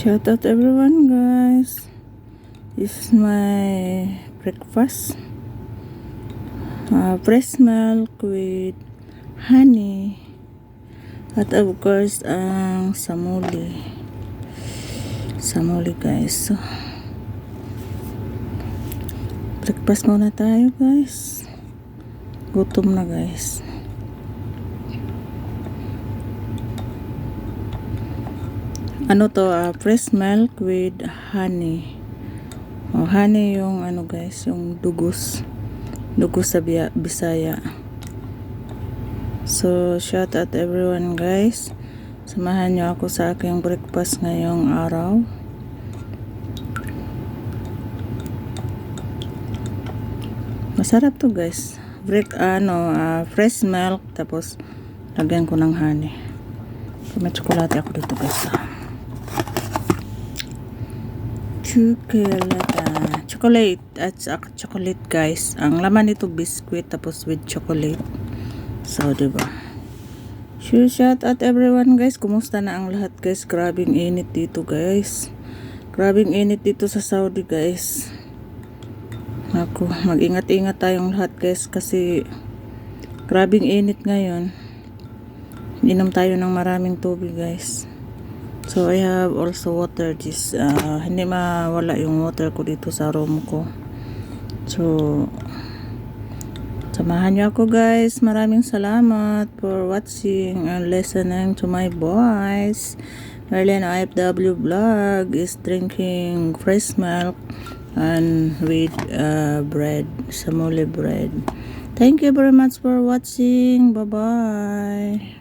Shout out everyone, guys. This is my breakfast. Fresh milk with honey. At of course, ang samuli. Samuli, guys. So, breakfast muna tayo, guys. Gutom na, guys. Ano to, fresh milk with honey. Honey yung ano, guys, yung dugos sa Bisaya. So shout out everyone, guys. Samahan nyo ako sa aking breakfast ngayong araw. Masarap to, guys. Fresh milk, tapos lagyan ko ng honey. May tsokolate ako dito, guys. Chocolate at chocolate, guys. Ang laman nito biscuit tapos with chocolate. So diba, shout out everyone, guys. Kumusta na ang lahat, guys? Grabing init dito, guys. Grabing init dito sa Saudi, guys. Ako, mag-ingat-ingat tayong lahat, guys, kasi grabing init ngayon. Inom tayo ng maraming tubig, guys. So I have also water. Hindi mawala yung water ko dito sa room ko. So samahan niyo ako, guys. Maraming salamat for watching and listening to my voice. Merlin IFW vlog is drinking fresh milk and with bread, samuli bread. Thank you very much for watching. Bye bye.